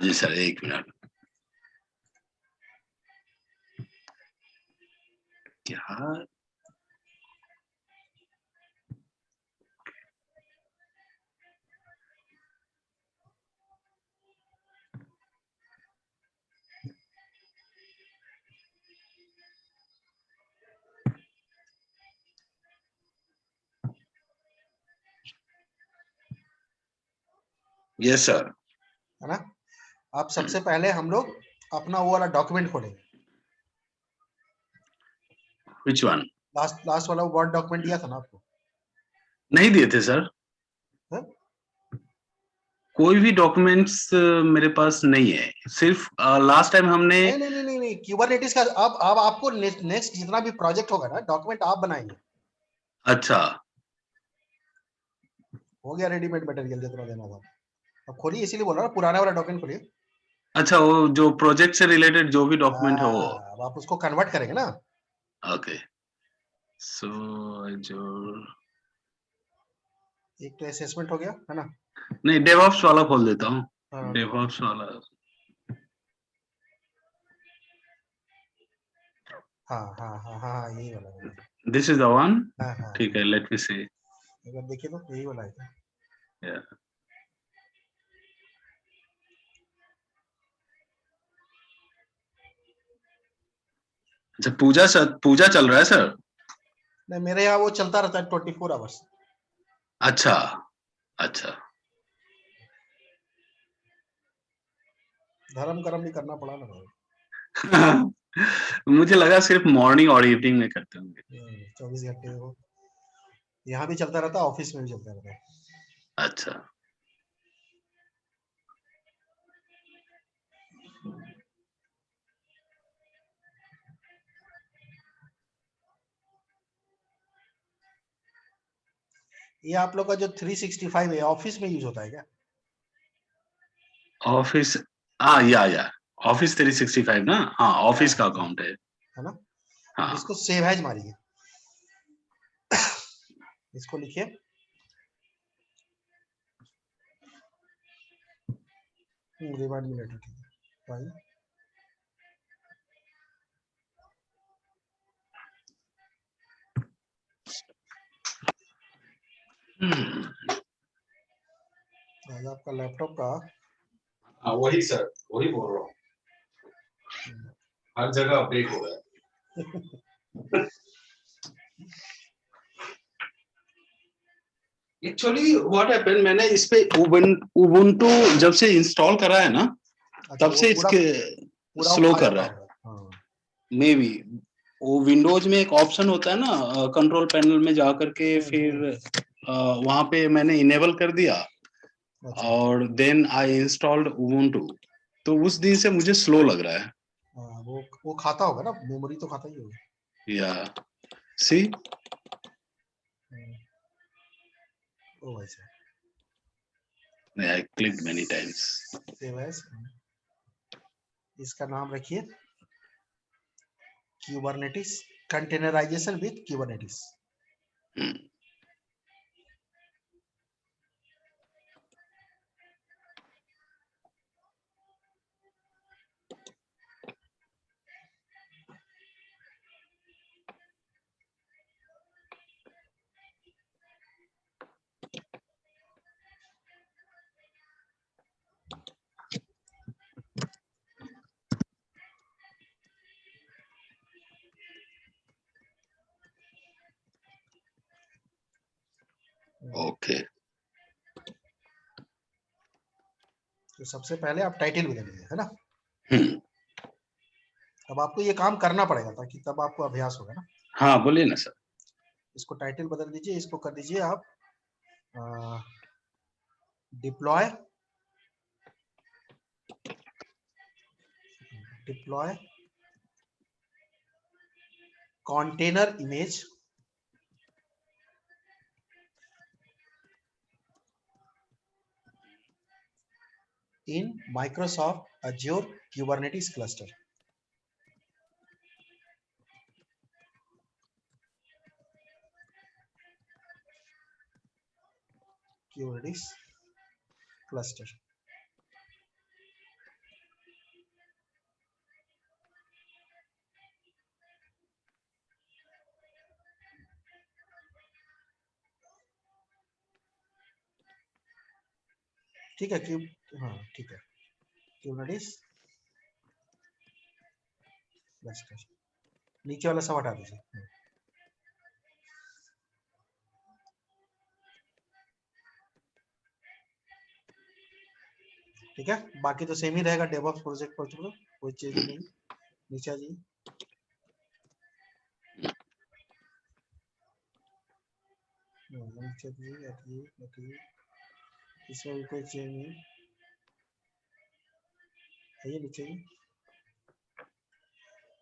जी sir, एक minute. क्या? Yes sir. है ना। अब सबसे पहले हम लोग अपना वो वाला डॉक्यूमेंट खोलेंगे। Which one? लास्ट वाला वर्ड डॉक्यूमेंट दिया था ना आपको? नहीं दिए थे सर। है? कोई भी डॉक्यूमेंट्स मेरे पास नहीं है। सिर्फ लास्ट टाइम हमने नहीं क्यूबरनेटिस का अब आपको नेक्स्ट जितना भी प्रोजेक्ट होगा ना, डॉक्यूमेंट आप बनाएंगे। अच्छा हो गया रेडीमेड मटेरियल जितना देना था। अब खोलिए, इसीलिए बोल रहा हूँ पुराना वाला डॉक्यूमेंट खोलिए। अच्छा, वो जो प्रोजेक्ट से रिलेटेड जो भी डॉक्यूमेंट है वो। अब आप उसको कन्वर्ट करेंगे ना। ओके। सो जो एक तो असेसमेंट हो गया, है ना। नहीं, डेवऑप्स वाला खोल देता हूँ। हाँ, डेवऑप्स वाला। हाँ, यही वाला। This is the one. हाँ, ठीक है, लेट मी सी। एक बार देखिए तो यही वाला है। अच्छा, पूजा चल रहा है सर। नहीं, मेरे यहाँ वो चलता रहता है 24 आवर्स। अच्छा अच्छा। धर्म कर्म भी करना पड़ा ना भाई। मुझे लगा सिर्फ मॉर्निंग और इवनिंग में करते होंगे। 24 घंटे वो यहाँ भी चलता रहता है, ऑफिस में भी चलता रहता है। अच्छा। ये आप लोग का जो 365 है, ऑफिस में यूज होता है क्या? ऑफिस। या ऑफिस 365 ना। हाँ, ऑफिस का अकाउंट है। है ना। अब हाँ। इसको सेव एज मारिए, इसको लिखिए। रिमाइंड मी लेटर, ठीक है भाई। आज आपका लैपटॉप का हाँ, वही सर, वही बोल रहा हूँ। हर जगह अपडेट हो रहा है। एक्चुअली व्हाट हैपेंड, मैंने इस पे उबुंटू जब से इंस्टॉल करा है ना, अच्छा, तब वो से पूरा इसके पूरा स्लो खा कर जाता रहा है। होगा। हाँ, मे बी वो विंडोज में एक ऑप्शन होता है ना, कंट्रोल पैनल में जा करके फिर वहां पे मैंने इनेबल कर दिया अच्छा। और देन आई इंस्टॉल्ड उबुंटू। तो उस दिन से मुझे स्लो लग रहा है। हाँ, वो खाता होगा ना, मेमोरी तो खाता ही होगा। या सी। ओ भाई साहब, I clicked many times. Save as, इसका नाम रखिए Kubernetes, containerization with Kubernetes. Okay. तो सबसे पहले आप टाइटल बदल दीजिए, है ना। हम्म। अब आपको ये काम करना पड़ेगा, ताकि तब आपको अभ्यास होगा ना। हाँ, बोलिए ना सर। इसको टाइटल बदल दीजिए, इसको कर दीजिए आप deploy container image in Microsoft Azure Kubernetes cluster. Kubernetes cluster. ठीक है क्यूब, हाँ ठीक है, क्यूबनेटिस क्लस्टर, नीचे वाला सब हटा दीजिए। ठीक है, बाकी तो सेम ही रहेगा डेवऑप्स प्रोजेक्ट पर, कोई चेंज नहीं। नीचे आ जाइए, नीचे आइए, इसमें भी कोई चेंज नहीं, आइए नीचे आइए।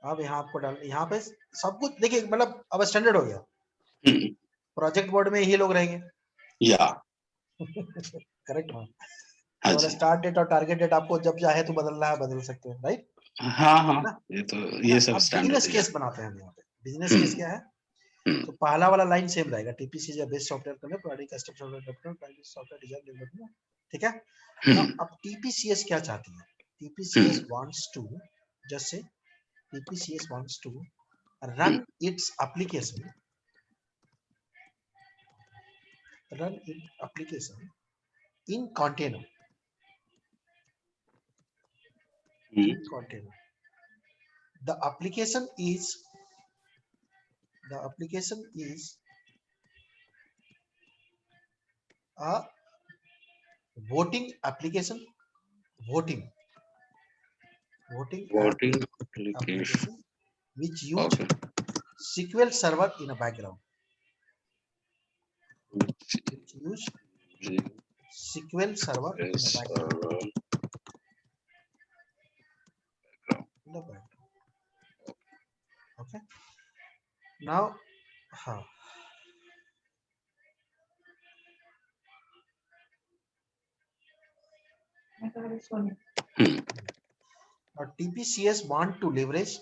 अब यहाँ आपको डाल, यहाँ पे सब कुछ देखिए, मतलब अब स्टैंडर्ड हो गया, प्रोजेक्ट बोर्ड में यही लोग रहेंगे। या करेक्ट हाँ, हाँ और जी, स्टार्ट डेट और टारगेट डेट आपको जब चाहे तो बदलना है बदल सकते हैं, राइट, हाँ हाँ, ना, ये तो है ना। ये सब अब स्टैंडर्ड बिजनेस है। केस बनाते हैं हम यहाँ पे। बिजनेस केस हम्म, क्या है, हम्म, तो पहला वाला लाइन सेम रहेगा, टीपीसी या बेस्ट सॉफ्टवेयर करने, providing custom software development, private software design development, ठीक है ना। हम्म, अब टीपीसीएस क्या चाहती है, hmm, TPCS wants to, just से TPCS wants to hmm, run its application, run its application in container, hmm, in container. The application is, the application is a voting application, voting, voting voting application, application which use okay, SQL server in a background, which use SQL server in a background, in the background. Okay, now हाँ, now TPCS want to leverage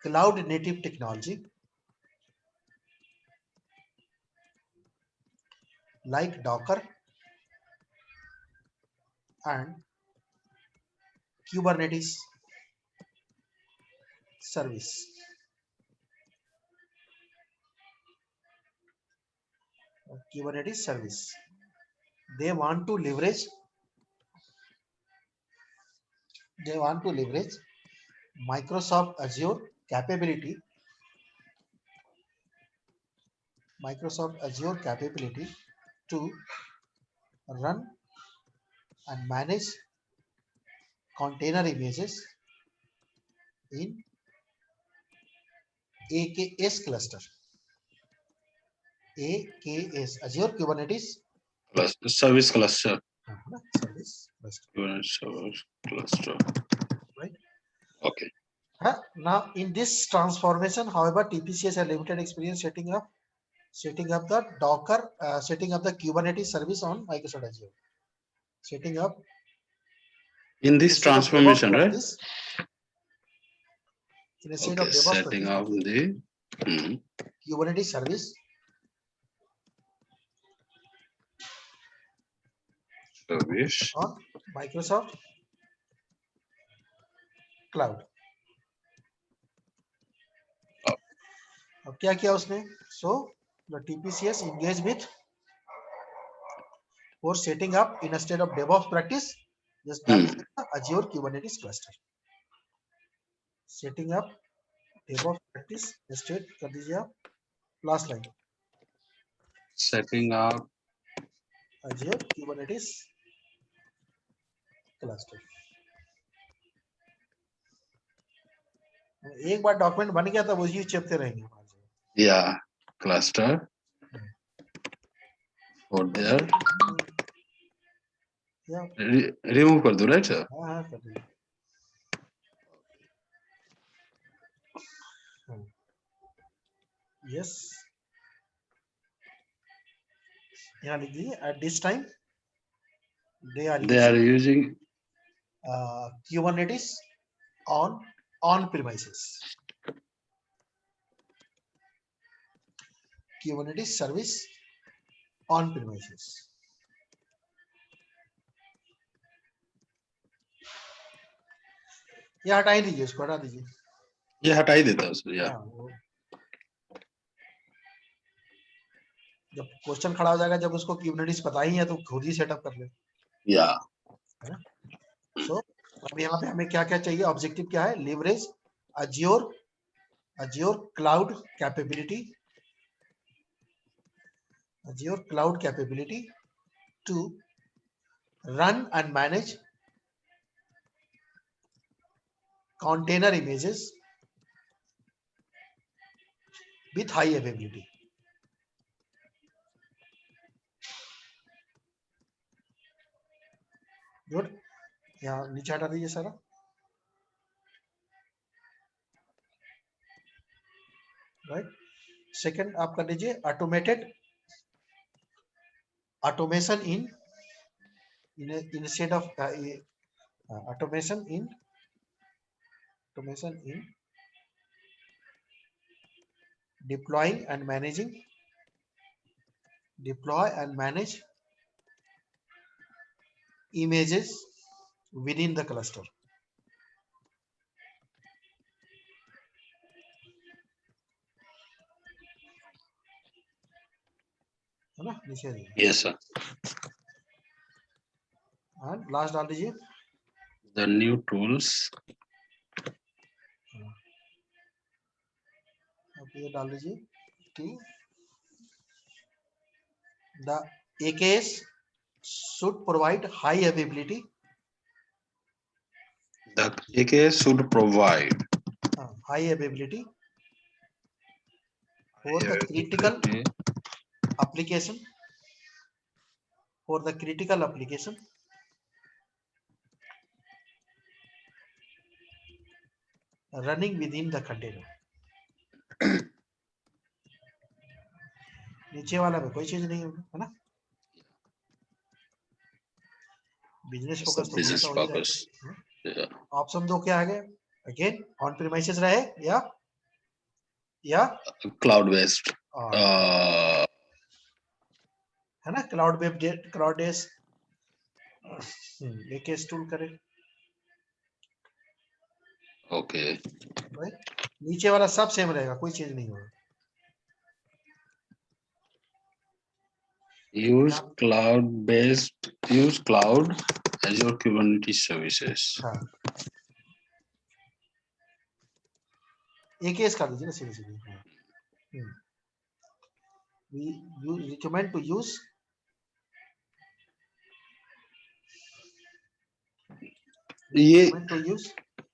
cloud native technology like Docker and Kubernetes service. Kubernetes service. They want to leverage. They want to leverage Microsoft Azure capability. Microsoft Azure capability to run and manage container images in AKS cluster. AKS Azure Kubernetes service cluster, service cluster. Service cluster, Right. Okay, Now in this transformation, however, TPCS has limited experience setting up the Docker, setting up the Kubernetes service on Microsoft Azure. Setting up in this instead of DevOps transformation, right, practice, instead okay, of DevOps setting practice, of the Kubernetes service service, on Microsoft Cloud. अब क्या किया उसने? So the TPCS engaged with for setting up instead of DevOps practice, just डाल दीजिए Azure Kubernetes cluster. Setting up DevOps practice instead कर दीजिए आप last line setting of, Azure Kubernetes cluster. एक बार डॉक्यूमेंट बन गया तो वो यूज चलते रहेंगे हमारे। या क्लस्टर और देयर, या रिमूव कर दो, राइट सर, हाँ कर दीजिए। यस, यहाँ लिख दीजिए at this time they are they are using using Kubernetes on premises, Kubernetes service on premises. ये हटा ही दीजिए, इसको हटा दीजिए। ये हटा ही देता हूँ सर, या हाँ, वो जब क्वेश्चन खड़ा हो जाएगा, जब उसको क्यूबरनेटिस पता ही है तो खुद ही सेटअप कर ले। या है ना? सो अब यहाँ पे हमें क्या क्या चाहिए, ऑब्जेक्टिव क्या है, leverage Azure cloud capability to run and manage container images with high availability. Good, यहाँ नीचे हटा दीजिए सारा। राइट, सेकंड आप कर लीजिए automation instead of automation in deploy and manage images within the cluster. है ना, नीचे दीजिए। Yes sir. एंड लास्ट डाल दीजिए द न्यू टूल्स, ये डाल दीजिए कि the AKS should provide high availability the AKS should provide high availability for the critical application running within the container. नीचे वाला में कोई चीज नहीं है ना, बिजनेस फोकस तो हमेशा वही रहेगा। ऑप्शन 2 क्या आ गया, अगेन ऑन प्रीमाइसेस रहे या क्लाउड बेस्ड, है ना, क्लाउड बेस्ड AKS टूल करे। ओके, नीचे वाला सब सेम रहेगा, कोई चीज नहीं होगा। use cloud Azure Kubernetes services. हाँ, AKS कर दीजिए ना सीधे। We recommend to use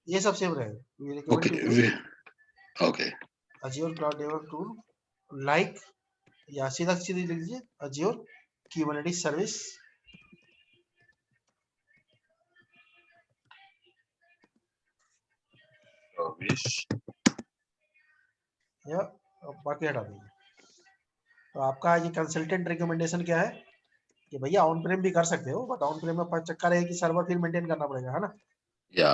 ये सब सेम रहेगा। Okay, Azure Cloud Developer Tool like या सीधा लिख लीजिए Azure Kubernetes Service या बाकी हटा दीजिए। तो आपका ये कंसल्टेंट रिकमेंडेशन क्या है कि भैया ऑन प्रेम भी कर सकते हो, बट ऑन प्रेम में चक्कर है कि सर्वर फिर मेंटेन करना पड़ेगा, है ना। या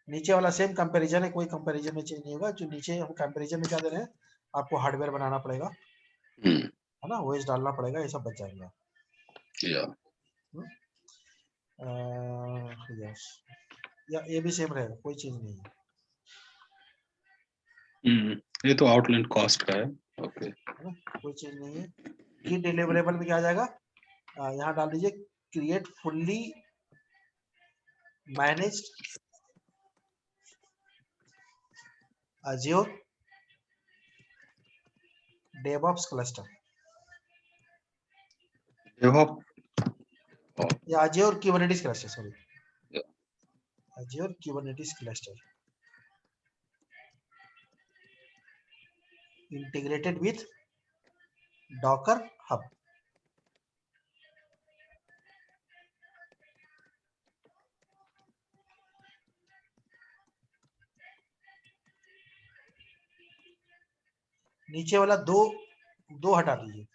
नीचे वाला सेम कंपैरिजन है, कोई कंपैरिजन में चेंज नहीं होगा। जो नीचे हम कंपैरिजन में क्या दे रहे हैं, आपको हार्डवेयर बनाना पड़ेगा, है ना, ओएस डालना पड़ेगा, ये सब बच जाएगा। यस, या ये भी सेम रहेगा, कोई चीज नहीं है। ये तो आउटलाइन कॉस्ट का है। ओके, कोई चीज नहीं है। की डिलीवरेबल में क्या आ जाएगा, यहाँ डाल दीजिए create fully managed Azure DevOps cluster या Azure Kubernetes cluster, sorry, Azure Kubernetes cluster integrated with Docker Hub. नीचे वाला दो हटा दीजिए।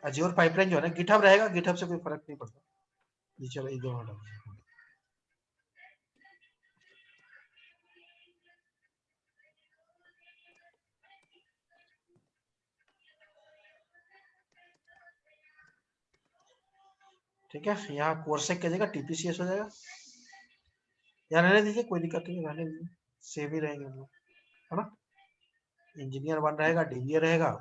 Azure पाइपलाइन जो है ना, GitHub रहेगा, GitHub से कोई फर्क नहीं पड़ता। नीचे वाला दो हटा दीजिए। ठीक है, यहाँ कोर्सेक की जगह TPCS हो जाएगा। यहाँ रहने दीजिए, कोई दिक्कत नहीं, रहने दीजिए, सेव ही रहेंगे हम लोग, है ना। इंजीनियर 1 रहेगा, डीबीए रहेगा,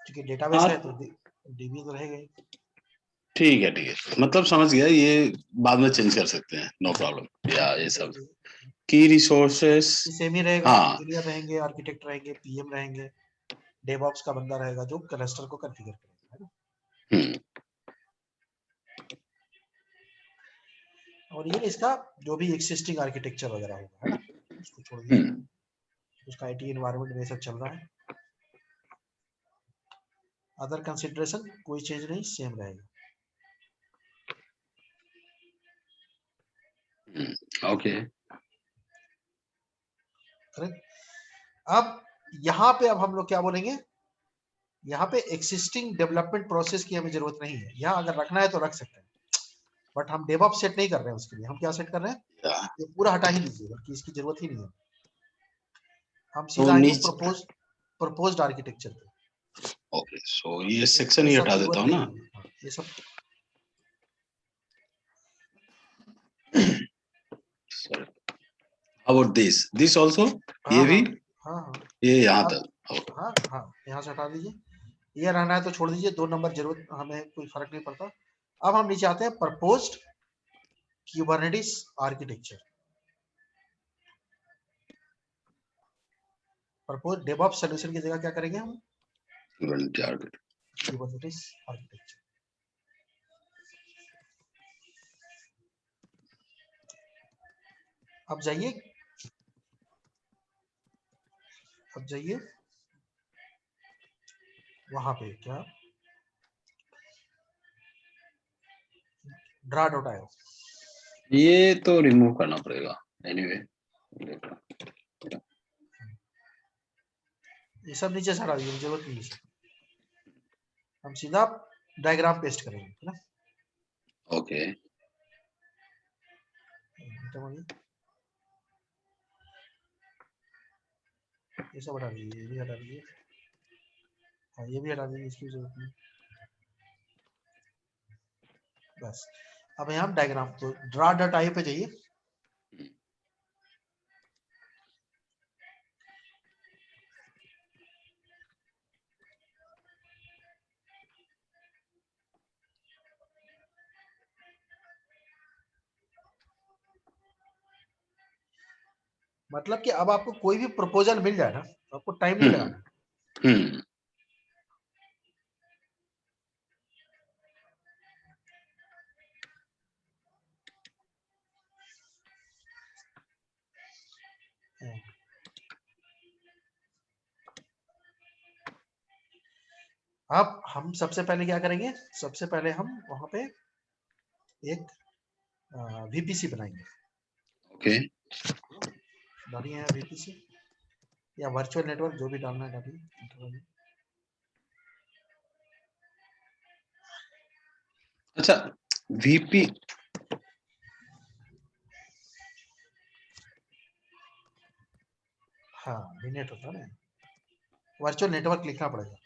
क्योंकि डेटाबेस हाँ है तो डीबीए तो रहेगा ही। ठीक है, मतलब समझ गया, ये बाद में चेंज कर सकते हैं, नो प्रॉब्लम। या ये सब की रिसोर्सेस। सेम ही रहेगा, हाँ। इंजीनियर रहेंगे, आर्किटेक्ट रहेंगे, पीएम रहेंगे, डेवऑप्स का बंदा रहेगा जो क्लस्टर को कॉन्फ़िगर करेगा, है ना। हम्म और ये इसका जो भी एक्सिस्टिंग आर्किटेक्चर वगैरह होगा, है ना, उसको छोड़ दीजिए, हम्म उसका आईटी एनवायरनमेंट में सब चल रहा है। अदर कंसिडरेशन कोई चेंज नहीं, सेम रहेगा। ओके। करेक्ट। अब यहाँ पे अब हम लोग क्या बोलेंगे, यहाँ पे एक्सिस्टिंग डेवलपमेंट प्रोसेस की हमें जरूरत नहीं है, यहाँ अगर रखना है तो रख सकते हैं, बट हम डेवऑप्स सेट नहीं कर रहे हैं, उसके लिए हम क्या सेट कर रहे हैं, ये पूरा हटा ही दीजिए, बल्कि इसकी जरूरत ही नहीं है। हम तो सीधा आएंगे नीचे। प्रपोज्ड आर्किटेक्चर पे। ओके, सो ये सेक्शन ही सब हटा देता जरूरत हूँ नहीं ना। है, हाँ, ये सब। How about this also? हाँ ये हाँ भी, हाँ हाँ ये यहाँ अब तक। हाँ हाँ यहाँ से हटा दीजिए, ये रहना है तो छोड़ दीजिए, 2 नंबर जरूरत, हमें कोई फर्क नहीं पड़ता। अब हम नीचे आते हैं, proposed Kubernetes architecture. Propose DevOps solution की जगह क्या करेंगे हम, क्यूबरनेटिस आर्किटेक्चर। अब जाइए, अब जाइए वहां पे क्या, ड्रा डॉट आयो, ये तो रिमूव करना पड़ेगा एनीवे। ये सब नीचे से हटा दीजिए, जरूरत नहीं है, हम सीधा डायग्राम पेस्ट करेंगे, है ना। ओके। ये सब हटा दीजिए, ये भी हटा दीजिए, हाँ ये भी हटा दीजिए, इसकी जरूरत नहीं। बस अब यहाँ डायग्राम, तो ड्रा डॉट आईओ पे जाइए, मतलब कि अब आपको कोई भी प्रपोजल मिल जाए ना, तो आपको टाइम नहीं लगाना। हम्म अब हम सबसे पहले क्या करेंगे, सबसे पहले हम वहां पे एक वीपीसी बनाएंगे, ओके। डालिए है वीपीसी या वर्चुअल नेटवर्क, जो भी डालना है डालिए। अच्छा, वीपी। हाँ वीनेट होता है ना, वर्चुअल नेटवर्क लिखना पड़ेगा।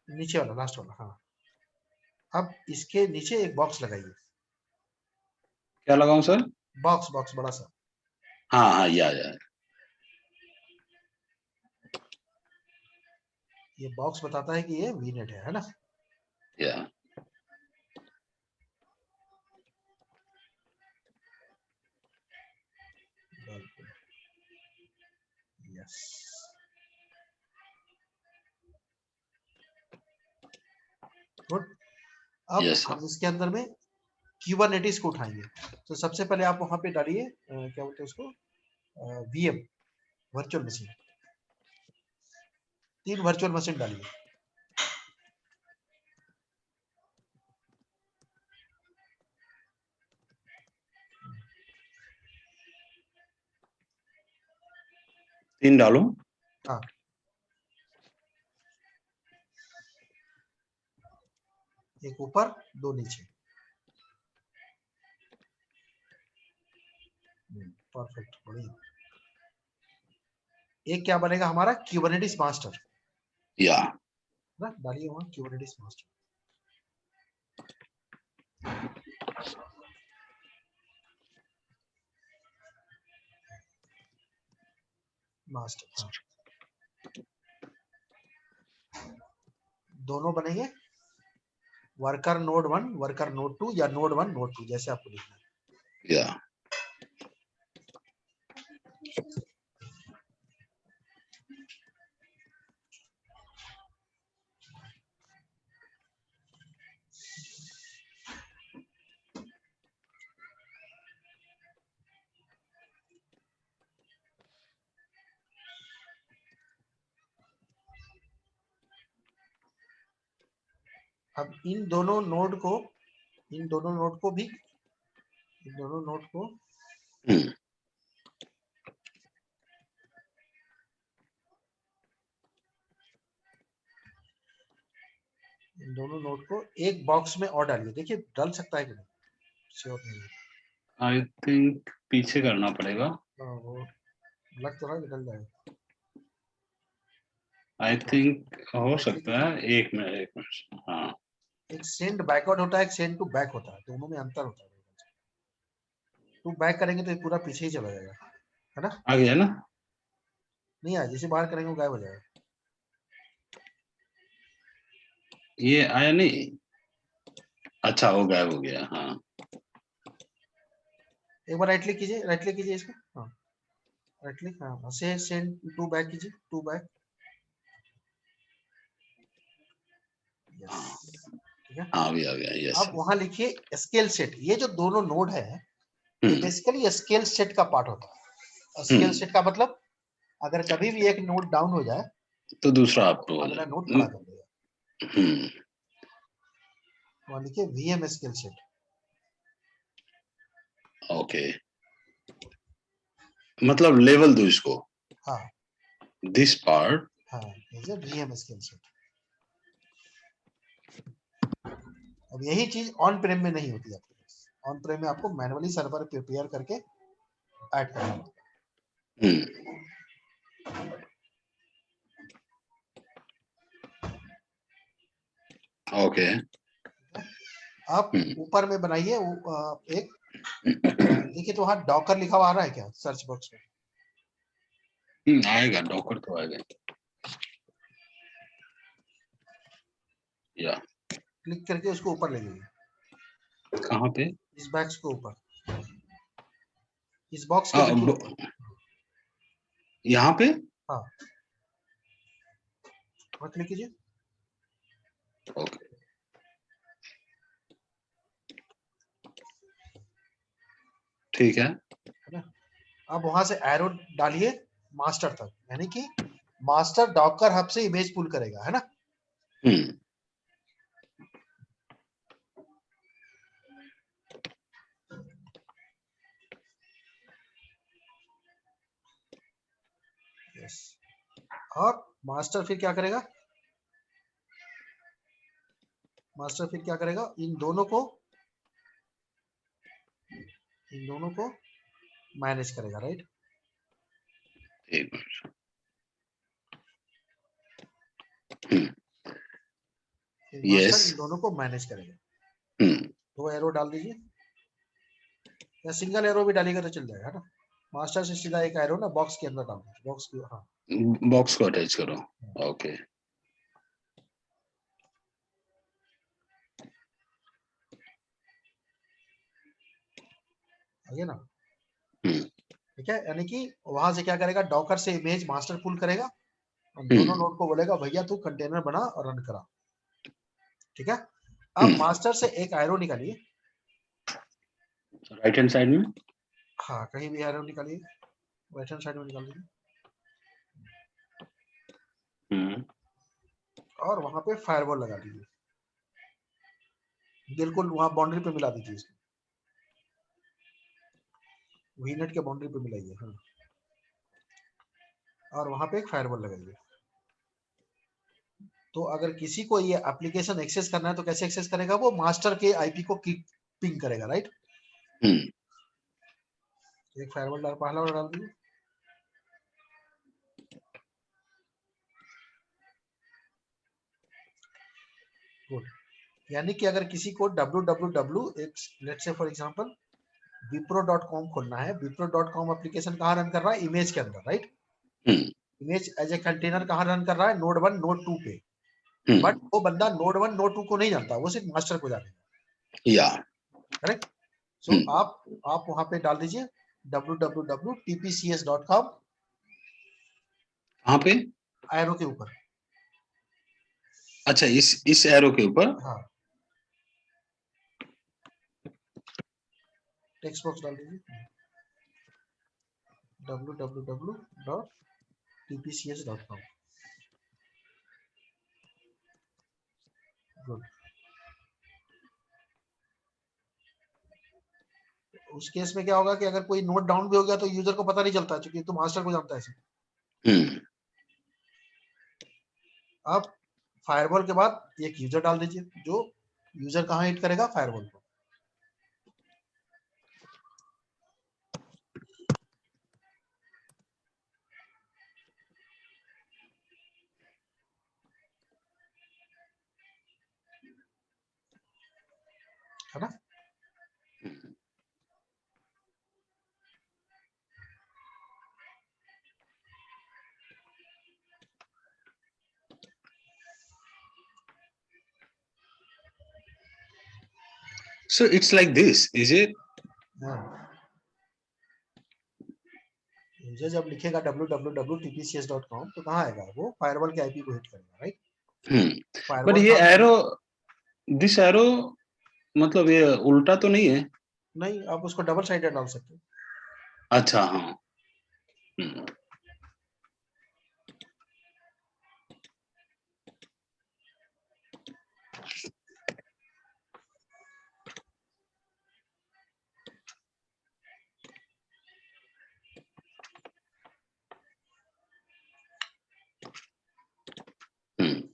नीचे वाला, लास्ट वाला, हाँ। अब इसके नीचे एक बॉक्स लगाइए, क्या लगाऊं सर? बॉक्स बॉक्स बड़ा सा, हाँ हाँ, या ये बॉक्स बताता है कि ये वीनेट है ना। या यस। गुड। अब यस हम सर। इसके अंदर में क्यूबरनेटिस को उठाएंगे, तो सबसे पहले आप वहां पे डालिए क्या बोलते हैं उसको, VM, virtual machine, 3 virtual machine डालिए। तीन डालूं? हाँ, एक ऊपर 2 नीचे, परफेक्ट, बढ़िया। एक क्या बनेगा हमारा, क्यूबरनेटिस मास्टर। या ना, डालिए वहाँ Kubernetes मास्टर। मास्टर, हाँ, दोनों बनेंगे, वर्कर नोड 1 वर्कर नोड 2 या नोड 1 नोड 2, जैसे आपको लिखना है। या अब इन दोनों नोड को भी इन दोनों नोड को हम्म, इन दोनों नोड को एक बॉक्स में और डालिए। देखिए डल सकता है कि नहीं, श्योर नहीं है। आई थिंक पीछे करना पड़ेगा। वो लग तो रहा है कि डल जाएगा। आई थिंक हो सकता है, एक मिनट, हाँ। एक सेंड बैकवर्ड होता है, एक सेंड टू बैक होता है, दोनों में अंतर होता है। टू बैक करेंगे तो ये पूरा पीछे ही चला जाएगा, है ना? आ गया ना? नहीं आया, जैसे बाहर करेंगे वो गायब हो जाएगा। ये आया नहीं? अच्छा, वो गायब हो गया, हाँ। एक बार राइट क्लिक कीजिए इसको, हाँ, राइट क्लिक, हाँ, से सेंड टू बैक कीजिए, टू बैक, हाँ, यस, ठीक है। हाँ, भी आ गया, यस। अब वहां लिखिए स्केल सेट। ये जो दोनों नोड है, ये हम्म, बेसिकली स्केल सेट का पार्ट होता है। स्केल हम्म, सेट का मतलब अगर कभी भी एक नोड डाउन हो जाए तो दूसरा आपको तो हो अगला नोड जाए। खड़ा कर देगा। हम्म, वहां लिखिए वीएम स्केल सेट। ओके, मतलब लेवल दो इसको, हाँ, दिस पार्ट। हाँ, is a VM scale set. अब यही चीज ऑन प्रेम में नहीं होती आपके पास। ऑन प्रेम में आपको मैनुअली सर्वर प्रिपेयर करके ऐड करना होता हम्म, ओके। है। आप हम्म, ऊपर में बनाइए एक, देखिए तो वहाँ डॉकर लिखा हुआ आ रहा है क्या सर्च बॉक्स में? आएगा, डॉकर तो आएगा। या क्लिक करके उसको ऊपर ले जाइए, कहाँ पे? इस बॉक्स को ऊपर, इस बॉक्स के हाँ, बिल्कुल ऊपर। यहाँ पे। हाँ, वहाँ क्लिक कीजिए। ओके, ठीक है। है ना? अब वहां से एरो डालिए मास्टर तक, यानी कि मास्टर डॉकर हब से इमेज पुल करेगा, है ना? हम्म, यस। और मास्टर फिर क्या करेगा? मास्टर फिर क्या करेगा? इन दोनों को मैनेज करेगा, राइट? एक मिनट। हम्म, फिर यस। मास्टर इन दोनों को मैनेज करेगा। हम्म, दो एरो डाल दीजिए, या सिंगल एरो भी डालेगा तो चल जाएगा, है ना? मास्टर से सीधा एक एरो ना बॉक्स के अंदर डाल दीजिए, बॉक्स की, हाँ, बॉक्स को अटैच करो। ओके। आगे ना, हम्म, ठीक है। यानी कि वहां से क्या करेगा? डॉकर से इमेज मास्टर पुल करेगा और दोनों हम्म, नोड को बोलेगा भैया तू कंटेनर बना और रन करा, ठीक है। अब हम्म, मास्टर से एक एरो निकालिए, राइट हैंड साइड में। हाँ, कहीं भी एरो निकालिए, राइट हैंड साइड में निकाल दीजिए, हम्म, और वहां पे फायरवॉल लगा दीजिए, बिल्कुल वहां बाउंड्री पे मिला दीजिए इसको, वीनेट के बाउंड्री पे मिलाइए, हाँ, और वहां पे एक फायरवॉल लगाइए। तो अगर किसी को ये एप्लीकेशन एक्सेस करना है तो कैसे एक्सेस करेगा? वो मास्टर के आईपी को पिंग करेगा, राइट? हम्म, एक फायरवॉल पहला वाला डाल दीजिए, गुड। यानी कि अगर किसी को www let's say for example wipro.com खोलना है, wipro.com एप्लीकेशन कहाँ रन कर रहा है? इमेज के अंदर, right? Image as a container कहाँ रन कर रहा है? नोड 1 नोड 2 पे। बट वो बंदा नोड 1 नोड 2 को नहीं जानता, वो सिर्फ मास्टर को जानेगा। या करेक्ट। सो आप वहां पे डाल दीजिए www.tpcs.com, कहाँ पे? एरो के ऊपर। अच्छा, इस एरो के ऊपर? हाँ, टेक्स्ट बॉक्स डाल दीजिए www.tpcs.com। गुड। उस केस में क्या होगा कि अगर कोई नोट डाउन भी हो गया तो यूजर को पता नहीं चलता, क्योंकि तो मास्टर को जानता है सिर्फ। अब फायरवॉल के बाद एक यूजर डाल दीजिए, जो यूजर कहाँ हिट करेगा? फायरवॉल को। है ना? So it's like this, is it? User जब लिखेगा www.tpcs.com तो कहाँ आएगा? वो फायरवॉल के आईपी को हिट करेगा, राइट? बट ये कहाँ? एरो, दिस एरो मतलब ये उल्टा तो नहीं है? नहीं, आप उसको डबल साइडेड डाल सकते हो। अच्छा, हाँ।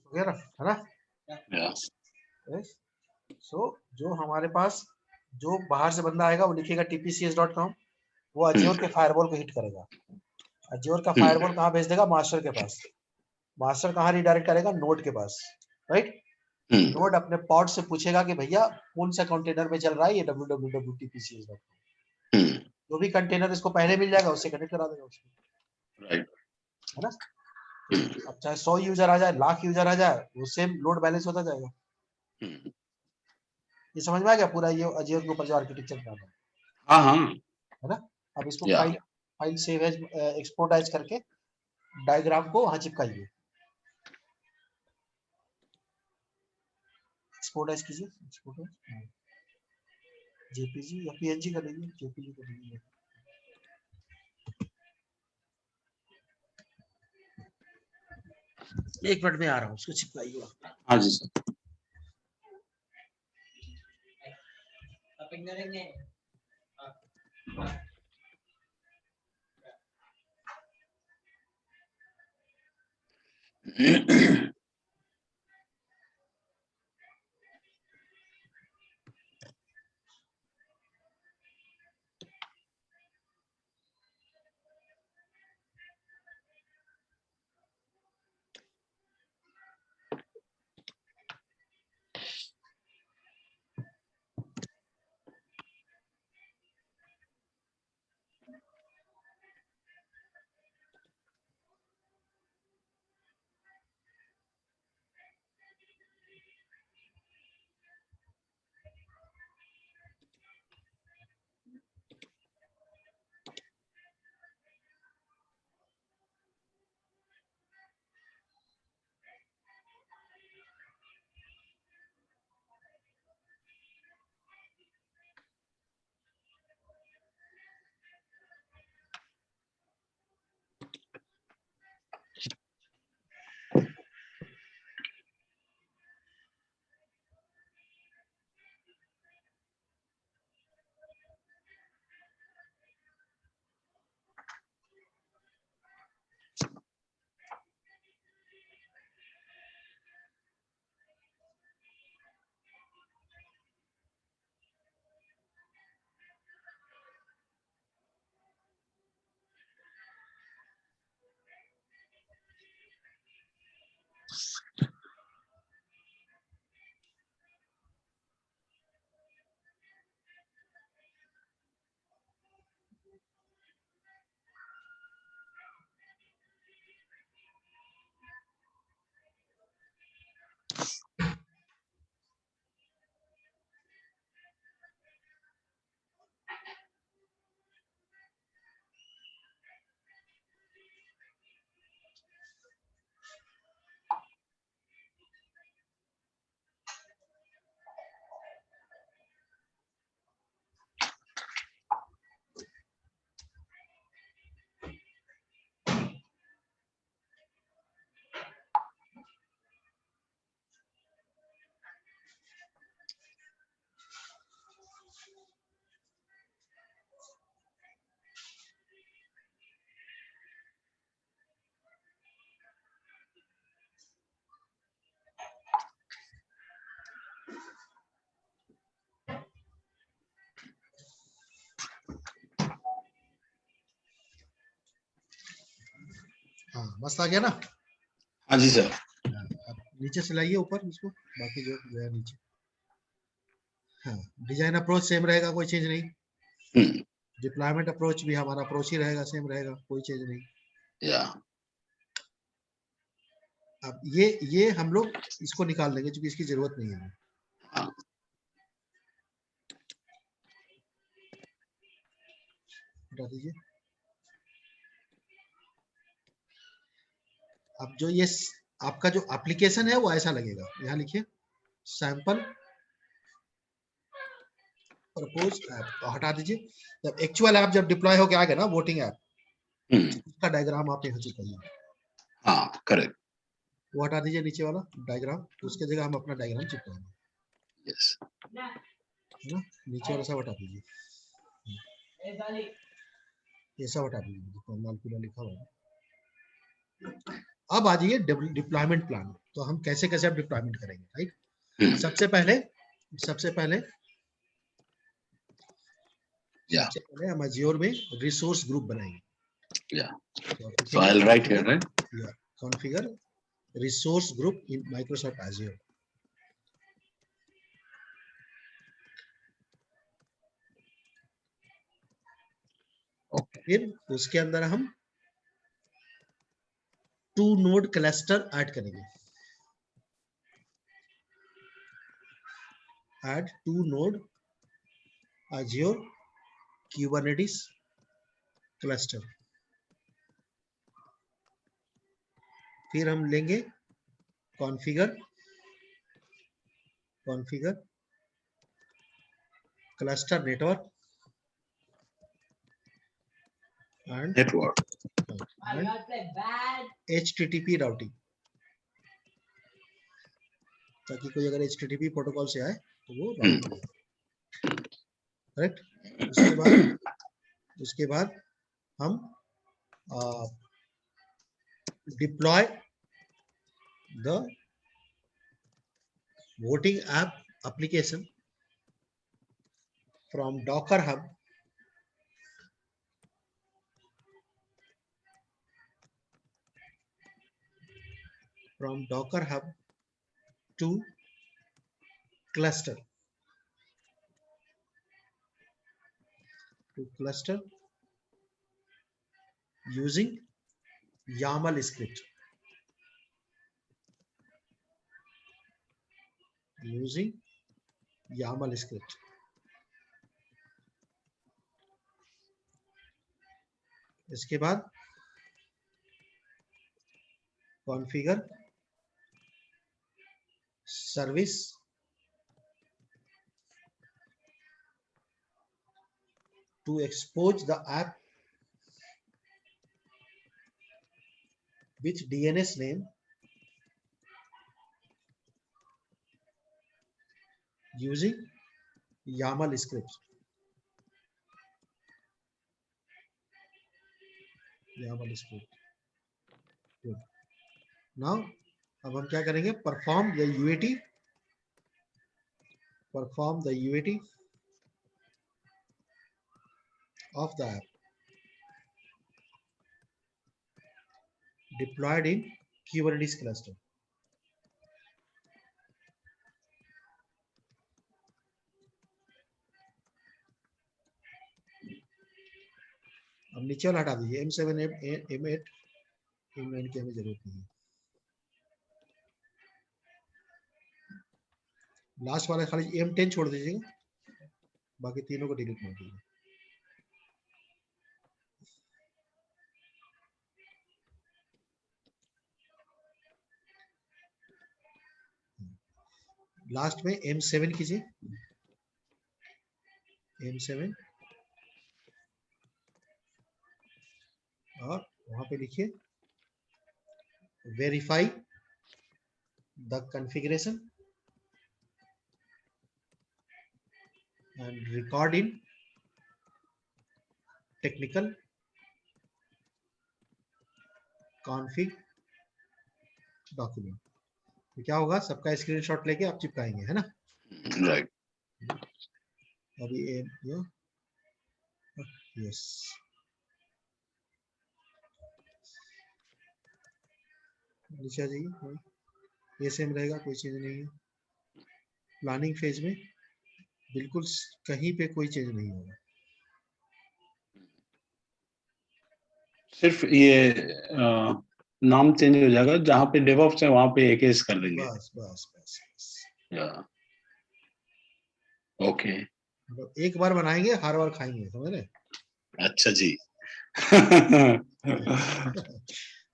वगैरह, है ना? सो जो हमारे पास जो बाहर से बंदा आएगा वो लिखेगा tpcs.com, वो अज्योर के फायरवॉल को हिट करेगा। अज्योर का फायरवॉल कहाँ भेज देगा? मास्टर के पास। मास्टर कहाँ रिडायरेक्ट करेगा? नोड के पास, राइट? नोड अपने पॉड से पूछेगा कि भैया कौन सा कंटेनर में चल रहा है ये www.tpcs.com। जो भी कंटेनर इसको पहले मिल जाएगा उससे कनेक्ट करा देगा उसको, राइट। है ना? अब चाहे 100 यूजर आ जाए, लाख यूजर आ जाए, वो सेम लोड बैलेंस होता जाएगा। ये समझ में आ गया पूरा? ये अज्योर के ऊपर जो आर्किटेक्चर बना है, हाँ हाँ, है ना? अब इसको या फाइल सेव एज एक्सपोर्टाइज करके डायग्राम को वहां चिपकाइए। एक्सपोर्टाइज कीजिए, एक्सपोर्टाइज जेपीजी या पीएनजी कर लीजिए, जेपीजी कर लीजिए। एक मिनट में आ रहा हूँ, उसको चिपकाइए। हाँ जी सर। हाँ मस्त आ गया ना। हाँ जी सर। अब नीचे से लाइए ऊपर इसको, बाकी जो गया नीचे। हाँ डिजाइन अप्रोच सेम रहेगा, कोई चेंज नहीं। हम्म, डिप्लॉयमेंट अप्रोच भी हमारा अप्रोच ही रहेगा, सेम रहेगा, कोई चेंज नहीं। या अब ये हम लोग इसको निकाल देंगे क्योंकि इसकी जरूरत नहीं है। हाँ हटा दीजिए। अब जो ये आपका जो एप्लीकेशन है वो ऐसा लगेगा, यहाँ लिखिए सैंपल प्रपोज ऐप, हटा दीजिए। जब एक्चुअल ऐप जब डिप्लॉय होके आ गया ना वोटिंग ऐप, उसका डायग्राम आप यहाँ चिपकाइए। हाँ करेक्ट। वो हटा दीजिए नीचे वाला डायग्राम, उसके जगह हम अपना डायग्राम चिपकाएंगे। यस है ना, नीचे वाला सब हटा दीजिए, ये सब हटा दीजिए, लाल पीला लिखा हुआ है। अब आ जाइए डिप्लॉयमेंट प्लान। तो हम कैसे कैसे अब डिप्लॉयमेंट करेंगे, राइट। सबसे पहले हम अज्योर में रिसोर्स ग्रुप बनाएंगे। या so I will write here, right. Configure resource group in Microsoft Azure. फिर उसके अंदर हम 2 नोड क्लस्टर ऐड करेंगे। Add 2 node Azure Kubernetes cluster. फिर हम लेंगे configure cluster network and HTTP routing, ताकि कोई अगर HTTP प्रोटोकॉल से आए तो वो राउट हो जाए, करेक्ट। उसके बाद हम deploy the voting app application from Docker Hub to cluster using YAML script. इसके बाद configure service to expose the app with DNS name using YAML script. Good. Now अब हम क्या करेंगे, perform the UAT of the app deployed in Kubernetes cluster. अब नीचे वाला हटा दीजिए, M7 M8 M9 की हमें जरूरत नहीं है। लास्ट वाला खाली M10 छोड़ दीजिएगा, बाकी तीनों को डिलीट कर दीजिए। लास्ट में M7 कीजिए, M7 और वहां पे लिखिए verify the configuration and record in technical config document। तो क्या होगा, सबका स्क्रीनशॉट लेके आप चिपकाएंगे, है ना, राइट। अभी यस नीचे आ जाइए, हाँ, ये सेम रहेगा, कोई चीज नहीं है। प्लानिंग फेज में बिल्कुल कहीं पे कोई चेंज नहीं होगा। सिर्फ ये नाम चेंज हो जाएगा, जहाँ पे डेवऑप्स है वहां पे AKS कर देंगे। बस बस बस बस। या ओके, मतलब एक बार बनाएंगे, हर बार खाएंगे, समझ रहे? अच्छा जी।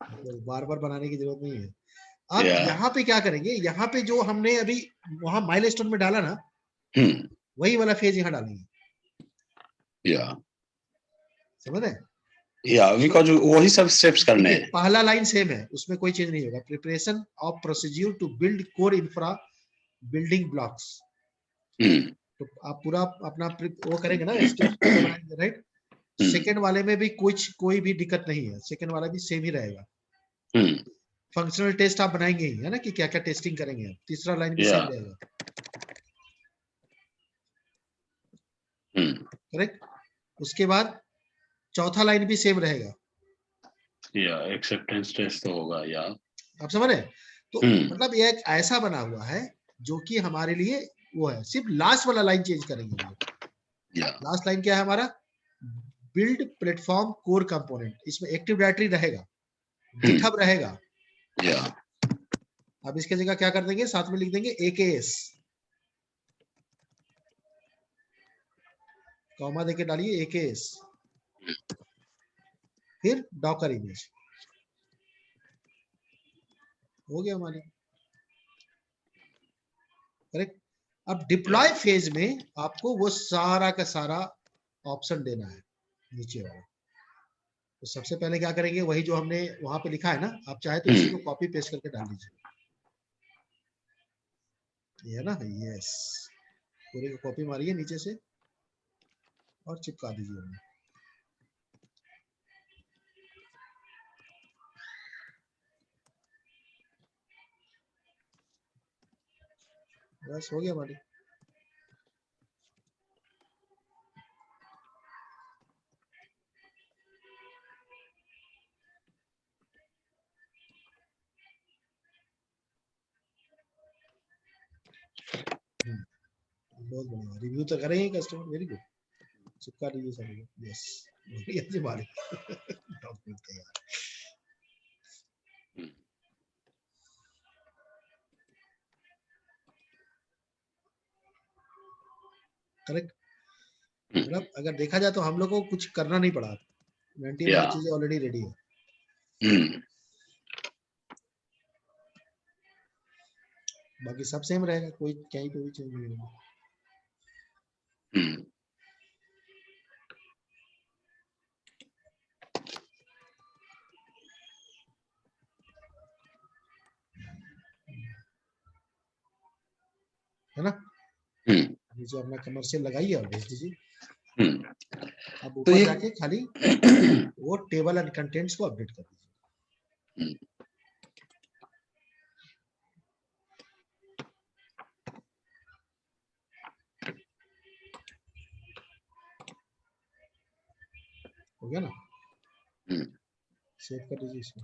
तो बार बार बनाने की जरूरत नहीं है। अब या यहाँ पे क्या करेंगे, यहाँ पे जो हमने अभी वहां माइलस्टोन में डाला ना, हम्म, वही वाला फेज यहाँ डालेंगे, या समझ रहे? बिकॉज वही सब स्टेप्स करने देखिए हैं। पहला लाइन सेम है, उसमें कोई चेंज नहीं होगा। Preparation of procedure to build core infra building blocks. हम्म, तो आप पूरा अपना वो करेंगे ना, स्टेप्स पूरा बनाएंगे, राइट? हम्म, सेकेंड वाले में भी कुछ कोई भी दिक्कत नहीं है, सेकेंड वाला भी सेम ही रहेगा। हम्म, फंक्शनल टेस्ट आप बनाएंगे ही, है ना, कि क्या क्या टेस्टिंग करेंगे आप। तीसरा लाइन भी या सेम रहेगा, हम्म, करेक्ट? उसके बाद चौथा लाइन भी सेम रहेगा। या एक्सेप्टेंस टेस्ट तो होगा या। आप समझ रहे हैं? तो हम्म, मतलब ये एक ऐसा बना हुआ है जो कि हमारे लिए वो है, सिर्फ लास्ट वाला लाइन चेंज करेंगे हम लोग। या लास्ट लाइन क्या है हमारा? Build platform core component. इसमें एक्टिव डायरेक्टरी रहेगा, हम्म, गिटहब रहेगा। या अब इसके जगह क्या कर देंगे, साथ में लिख देंगे AKS, कॉमा देके डालिए AKS, फिर डॉकर इमेज। हो गया हमारे, करेक्ट? अब डिप्लॉय फेज में आपको वो सारा का सारा ऑप्शन देना है, नीचे वाला। तो सबसे पहले क्या करेंगे, वही जो हमने वहां पे लिखा है ना, आप चाहे तो इसी को कॉपी पेस्ट करके डाल दीजिए। ये है ना, यस, पूरे को कॉपी मारिए नीचे से और चिपका दीजिए उन्हें। बस हो गया हमारी। बहुत बढ़िया, रिव्यू तो करेंगे कस्टमर, वेरी गुड। चिपका दीजिए सभी, यस, बढ़िया जी हमारे डॉक्यूमेंट तैयार। करेक्ट? मतलब अगर देखा जाए तो हम लोग को कुछ करना नहीं पड़ा, 99 चीजें ऑलरेडी रेडी है। बाकी सब सेम रहेगा, कोई कहीं पे भी चेंज नहीं होगा। है ना? नीचे अपना कमर्शियल लगाइए और भेज दीजिए। अब तो ऊपर ये जाके खाली वो टेबल एंड कंटेंट्स को अपडेट कर दीजिए। हो गया ना? सेव कर दीजिए इसको।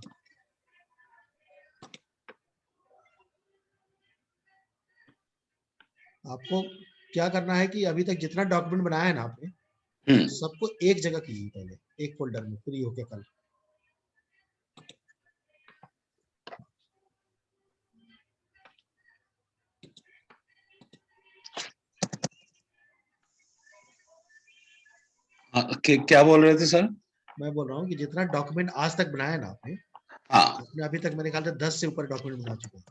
आपको क्या करना है कि अभी तक जितना डॉक्यूमेंट बनाया है ना आपने, सबको एक जगह कीजिए, पहले एक फोल्डर में फ्री होके कल। क्या बोल रहे थे सर? मैं बोल रहा हूँ कि जितना डॉक्यूमेंट आज तक बनाया है ना आपने, हाँ, उसमें अभी तक मेरे ख्याल से 10 से ऊपर डॉक्यूमेंट बना चुके हैं।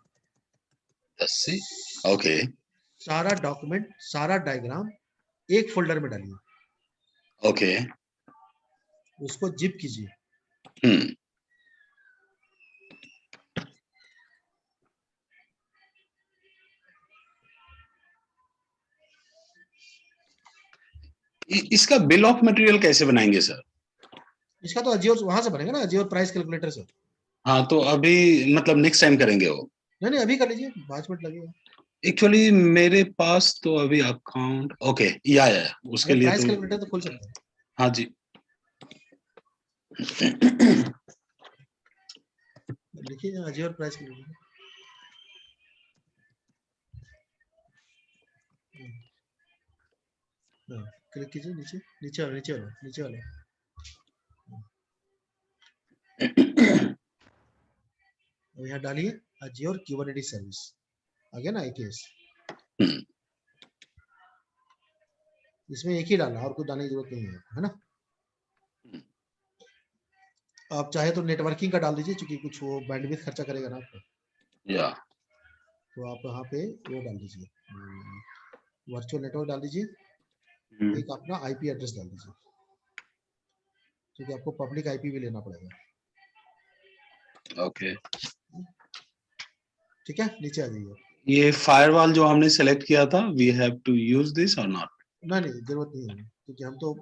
10 से, ओके। सारा डॉक्यूमेंट, सारा डायग्राम एक फोल्डर में डालिए, ओके। उसको जिप कीजिए। इसका बिल ऑफ मटेरियल कैसे बनाएंगे सर? इसका तो अजियोर वहां से बनेगा ना, अजियोर प्राइस कैलकुलेटर से। हाँ, तो अभी मतलब नेक्स्ट टाइम करेंगे वो? नहीं नहीं, अभी कर लीजिए, 5 मिनट लगेगा। एक्चुअली मेरे पास तो अभी अकाउंट, ओके, या उसके अगर लिए प्राइस तो, कैलकुलेटर तो खोल सकते हैं। हाँ जी। लिखिए अज्योर प्राइस के लिए। क्लिक कीजिए नीचे, नीचे वाले, नीचे वाले, नीचे वाले। और यहाँ डालिए अज्योर क्यूबरनेटिस सर्विस, आ गया ना AKS। इसमें एक ही डालना, और कुछ डालने की जरूरत नहीं है ना। आप चाहे तो नेटवर्किंग का डाल दीजिए, क्योंकि कुछ वो बैंडविड्थ खर्चा करेगा ना आपको। या तो आप यहाँ पे वो डाल दीजिए, वर्चुअल नेटवर्क डाल दीजिए, एक अपना IP एड्रेस डाल दीजिए, क्योंकि आपको पब्लिक IP भी लेना पड़ेगा। ओके, ठीक है, नीचे आ जाइए। ये फायरवॉल जो हमने सेलेक्ट किया था, we have to use this और नॉट? नहीं, जरूरत नहीं है, क्योंकि हम तो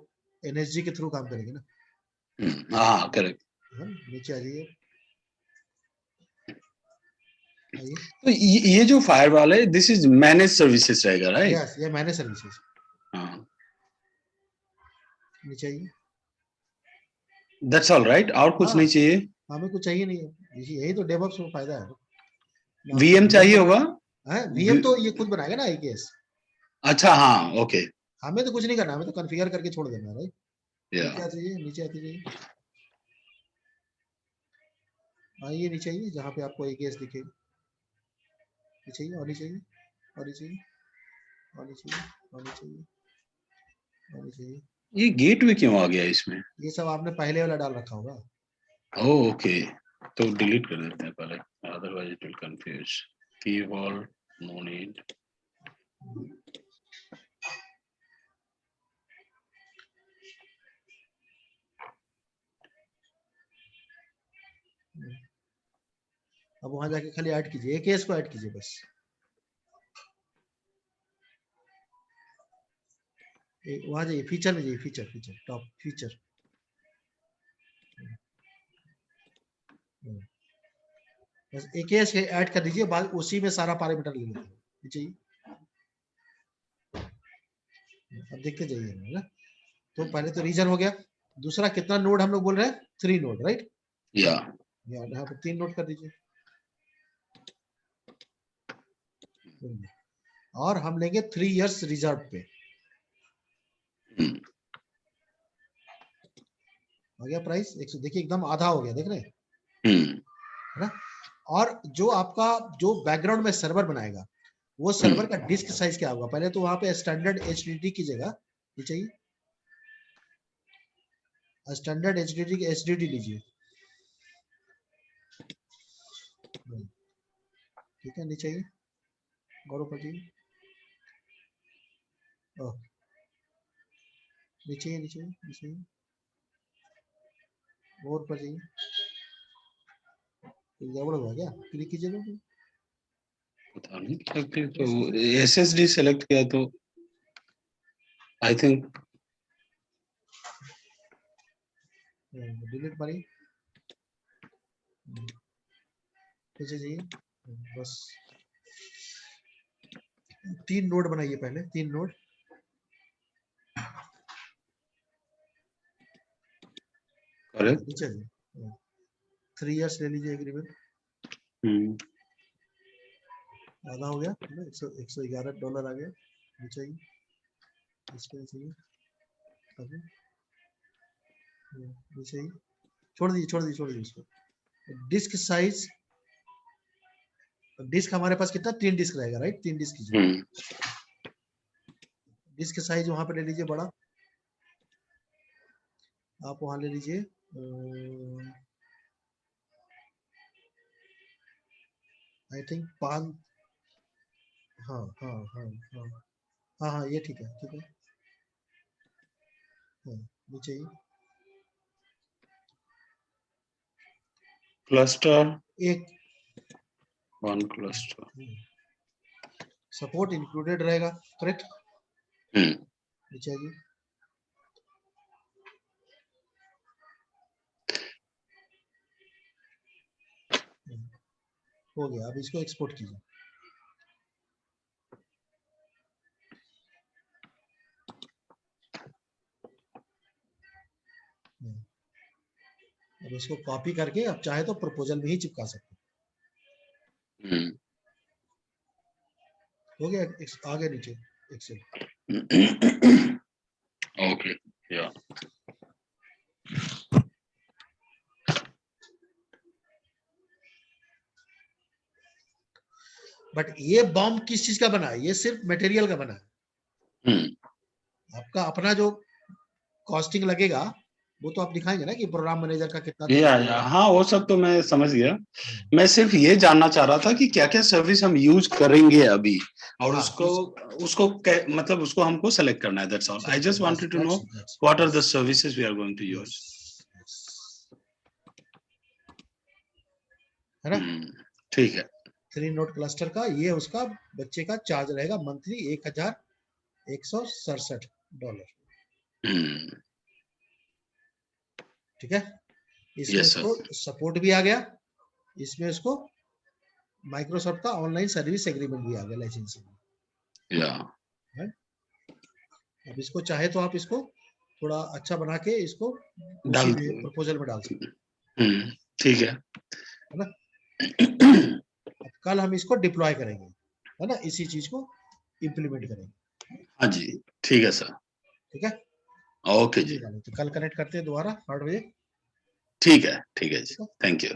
NSG के थ्रू काम करेंगे ना। हाँ करेक्ट। नीचे आ जाइए, आइए। तो ये जो फायरवॉल है, दिस इज मैनेज सर्विसेज रहेगा, राइट? यस, ये मैनेज सर्विसेज। हाँ, नीचे आइए। दैट्स ऑल राइट, और कुछ नहीं चाहिए? हमें कुछ चाहिए नहीं है, यही तो डेवऑप्स में फायदा है। VM चाहिए होगा? VM तो ये खुद बनाएगा ना IKS। अच्छा, हाँ, ओके। हमें तो कुछ नहीं करना, हमें तो कॉन्फ़िगर करके छोड़ देना है, राइट। या नीचे आ जाइए, नीचे आते जाइए, आइए नीचे आइए, जहाँ पे आपको AKS दिखेगा। नीचे आइए, और नीचे आइए, और नीचे आइए, और नीचे आइए, और नीचे आइए, और नीचे आइए। ये गेटवे क्यों आ गया इसमें? ये सब आपने पहले वाला डाल रखा होगा। ओह ओके, तो डिलीट कर देते हैं पहले, अदरवाइज इट विल कंफ्यूज। की वॉल, नो नीड। अब वहां जाके खाली ऐड कीजिए, AKS को ऐड कीजिए बस। वहां जाइए, फीचर में जाइए, फीचर, फीचर, टॉप फीचर। बस AKS ऐड कर दीजिए, बाद उसी में सारा पैरामीटर ले लेते हैं। नीचे आइए, अब देखते जाइए ना। तो पहले तो रीजन हो गया, दूसरा कितना नोड हम लोग बोल रहे हैं, 3 नोड, राइट। या यहाँ पे 3 नोड कर दीजिए, और हम लेंगे 3 इयर्स रिजर्व पे। हो गया प्राइस 100, देखिए एकदम आधा हो गया, देख रहे हैं, है ना। और जो आपका जो बैकग्राउंड में सर्वर बनाएगा, वो सर्वर का डिस्क साइज क्या होगा, पहले तो वहां पे स्टैंडर्ड HDD की जगह ये चाहिए, स्टैंडर्ड HDD की SDD लीजिए। ठीक है, नीचे आइए, और ऊपर जाइए, नीचे आइए, नीचे आइए, नीचे आइए, और ऊपर जाइए। गड़बड़ हुआ क्या, क्लिक कीजिए तो। पता नहीं क्या, तो SSD सेलेक्ट किया तो आई थिंक डिलीट मारिए, नीचे जाइए, बस 3 नोड बनाइए, पहले 3 नोड। करेक्ट। नीचे 3 इयर्स ले लीजिए एग्रीमेंट, आधा हो गया, $111 आ गया। नीचे आइए, इस पे चाहिए, अभी नीचे आइए, छोड़ दीजिए, छोड़ दीजिए, छोड़ दीजिए इसको। डिस्क साइज, डिस्क हमारे पास कितना, 3 डिस्क रहेगा, राइट, 3 डिस्क कीजिए। डिस्क साइज वहां पे ले लीजिए बड़ा, आप वहां ले लीजिए आई थिंक 5। हाँ हाँ हाँ हाँ हाँ हाँ, ये ठीक है, ठीक है। हाँ, नीचे आइए, क्लस्टर, एक 1 क्लस्टर। सपोर्ट इंक्लूडेड रहेगा, करेक्ट। नीचे आइए, हो गया, अब इसको एक्सपोर्ट कीजिए। अब इसको कॉपी करके अब चाहे तो प्रपोजल में ही चिपका सकते हम्म, हो गया आगे नीचे एक्सेल ओके या बट ये बॉम्ब किस चीज का बना है? ये सिर्फ मटेरियल का बना है। आपका अपना जो कॉस्टिंग लगेगा वो तो आप दिखाएंगे ना कि प्रोग्राम मैनेजर का कितना या हाँ वो सब तो मैं समझ गया। मैं सिर्फ ये जानना चाह रहा था कि क्या क्या सर्विस हम यूज करेंगे अभी और हाँ, उसको उसको मतलब उसको हमको सेलेक्ट करना है, that's all. I just wanted to know what are the services we are going to use, है ना। ठीक है। 3 नोड क्लस्टर का ये उसका बच्चे का चार्ज रहेगा मंथली $1167। ठीक है, इसमें यस इसको सर। सपोर्ट भी आ गया, इसमें इसको माइक्रोसॉफ्ट का ऑनलाइन सर्विस एग्रीमेंट भी आ गया लाइसेंसिंग। या अब इसको चाहे तो आप इसको थोड़ा अच्छा बना के इसको उसी डाल में प्रपोजल में डाल सकते ठीक है। है ना। अब कल हम इसको डिप्लॉय करेंगे, है ना, इसी चीज को इम्प्लीमेंट करेंगे। हाँ जी ठीक है सर। ठीक है, ओके जी, तो कल कनेक्ट करते हैं दोबारा 8 बजे। ठीक है जी, ठीक है, थैंक यू।